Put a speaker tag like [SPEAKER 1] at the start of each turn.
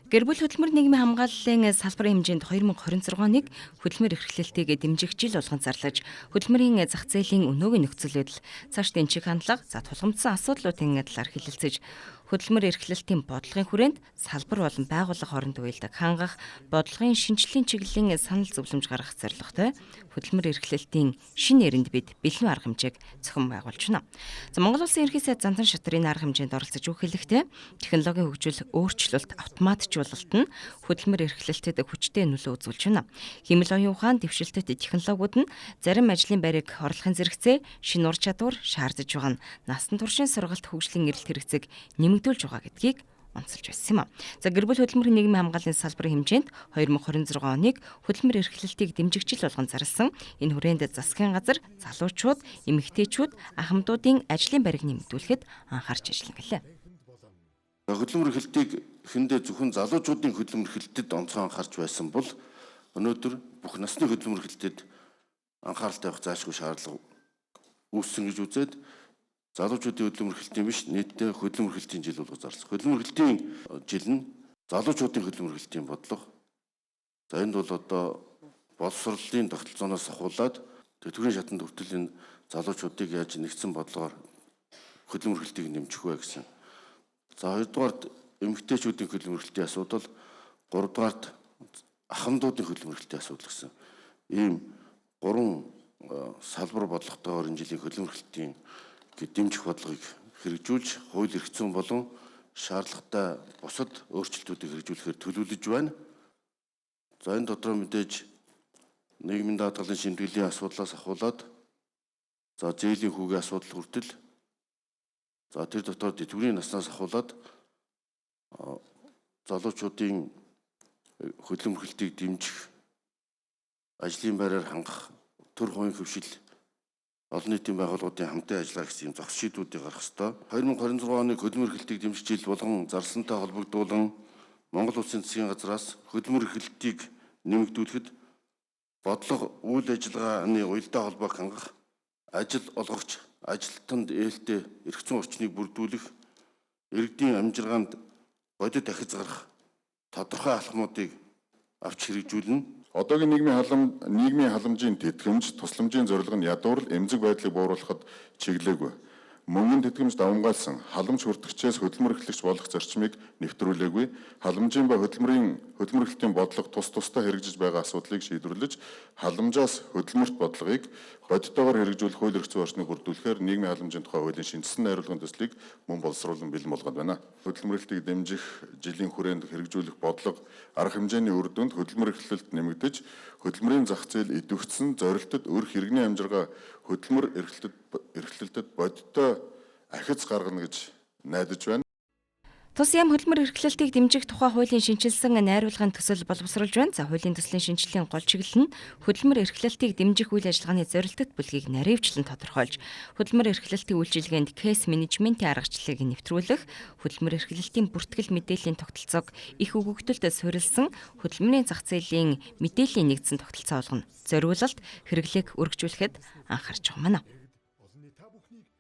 [SPEAKER 1] Гэр бүл хөдөлмөр нийгмийн хамгааллын салбарын хэмжээнд 2026 оныг хөдөлмөр эрхлэлтийг дэмжих жил болгон зарлаж, хөдөлмөрийн зах зээлийн өнөөгийн нөхцөл байдал, цааш дэнчиг хандлага, тулгамдсан асуудлуудын талаар хэлэлцэж, хөдөлмөр эрхлэлтийн бодлогын хүрээнд салбар болон байгууллага хооронд уялдаг хангах, бодлогын шинжилгээний чиглэлийн санал зөвлөмж гаргах зорилготой хөдөлмөр эрхлэлтийн шинэ нэрэнд бид бэлэн арга хэмжээг зохион байгуулж байна. Монгол Улсын ерхий сайд Зандан шатрын арга хэмжээнд оролцож өгөхлөхдөө технологийн хөгжил, өөрчлөлт, автоматжуулалт нь хөдөлмөр эрхлэлтэд хүчтэй нөлөө үзүүлж байна. Хэмэл оюун ухаан дэвшилтэд технологиуд нь зарим ажлын байрыг орлохын зэрэгцээ, шинэ ур чадвар шаардж байгаа нь насан туршийн сургалт хөгжлийн эрэлт хэрэгцээг нэмэгдүүлж байгаа гэдгийг онцолж байсан юм а. Гэр бүл хөдөлмөрийн нийгмийн хамгааллын салбарын хэмжээнд 2026 оныг хөдөлмөр эрхлэлтийг дэмжих жил болгон зарласан. Энэ хүрээнд засгийн газар залуучууд, эмэгтэйчүүд, ахмадуудын ажлын байрыг нэмэгдүүлэхэд анхаарч ажиллана гэлээ.
[SPEAKER 2] Хөдөлмөр эрхлэлтийг эхэндээ зөвхөн залуучуудын хөдөлмөр эрхлэлтэд онцгой анхаарч байсан бол өнөөдөр бүх насны хөдөлмөр эрхлэлтэд анхааралтай байх зайлшгүй шаардлага үүссэн гэж үзээд залуучуудын хөдөлмөр эрхлэлтийн биш нийтдээ хөдөлмөр эрхлэлтийн жил болгож зарласан. Хөдөлмөр эрхлэлтийн жил нь залуучуудын хөдөлмөр эрхлэлтийн бодлого. За энд бол одоо боловсролын тогтолцооноос ахуулаад тэтгэврийн шатанд хүртэл энэ залуучуудыг яаж нэгдсэн бодлогоор хөдөлмөр эрхлэлтийг нэмжих вэ гэсэн. За хоёрдугаарт эмэгтэйчүүдийн хөдөлмөр эрхлэлтийн асуудал, гуравдугаарт ахмадуудын хөдөлмөр эрхлэлтийн асуудал гэсэн. Ийм гурван салбар бодлоготойгоор энэ жилийн хөдөлмөр эрхлэлтийн дэмжих бодлогыг хэрэгжүүлж, хууль эрх зүйн болон шаардлагатай бусад өөрчлөлтүүдийг хэрэгжүүлэхээр төлөвлөж байна. За энэ дотроо мэдээж нийгмийн даатгалын шимтгэлийн асуудлаас ахуулаад за зээлийн хүүгийн асуудал хүртэл за тэр дотор тэтгэврийн наснаас ахуулаад залуучуудын хөдөлмөр эрхлэлтийг дэмжих, ажлын байраар хангах, төр хувийн хөвшил олон нийтийн байгууллагуудын хамтын ажиллагаа гэсэн юм зохис шийдвүүдийг гаргах ёстой. 2026 оны хөдөлмөр эрхлэлтийг дэмжих жил болгон зарласантай холбогдуулан Монгол Улсын засгийн газраас хөдөлмөр эрхлэлтийг нэмэгдүүлэхэд бодлого үйл ажиллагааны уялдаа холбоог хангах, ажил олгогч, ажилтнанд ээлтэй эрх зүйн орчныг бүрдүүлэх, иргэдийн амжиргаанд бодит ахиц гарах тодорхой алхмуудыг авч хэрэгжүүлнэ.
[SPEAKER 3] Одоогийн нийгмийн халамжийн тэтгэмж, тусламжийн зорилго нь ядуурл эмзэг байдлыг бууруулахад чиглээгүй. Мөнгөний тэтгэмж давмгайлсан халамж хүртэгчээс хөдөлмөр эрхлэгч болох зарчмыг нэвтрүүлээгүй. Халамжийн ба хөдөлмөр эрхлэлтийн бодлого тусдаа хэрэгжиж байгаа асуудлыг шийдвэрлэж, халамжаас хөдөлмөрт бодлогыг бодитоогоор хэрэгжүүлэх хууль эрх зүйн орчныг бүрдүүлэхээр нийгмийн халамжийн тухай хуулийн шинжилсэн найруулгын төслийг мөн боловсруулан бэлэн болгоод байна. Хөдөлмөр эрхлэлтийг дэмжих жилийн хүрээнд хэрэгжүүлэх бодлого арга хэмжээний үр дүнд хөдөлмөр эрхлэлт нэмэгдэж, хөдөлмөрийн зах зээл идэвхжсэн, зорилтод өрх иргэний амжиргаа хөдөлмөр эрхлэлтэд бодиттой ахиц гаргана гэж найдаж байна.
[SPEAKER 1] Тус яам хөдөлмөр эрхлэлтийг дэмжих тухай хуулийн шинжилсэн найруулгын төсөл боловсруулж байна. За хуулийн төслийн шинжилгээний гол чиглэл нь хөдөлмөр эрхлэлтийг дэмжих үйл ажиллагааны зорилттой бүлгийг наривчлан тодорхойлж, хөдөлмөр эрхлэлтийн үйлчилгээнд кейс менежментийн аргачлалыг нэвтрүүлэх, хөдөлмөр эрхлэлтийн бүртгэл мэдээллийн тогтолцоог их өгөгдөлд суурилсан хөдөлмөрийн зах зээлийн мэдээллийн нэгдсэн тогтолцоо болгоно. Зориулалт, хэрэглээг өргөжүүлэхэд анхаарч байгаа маань.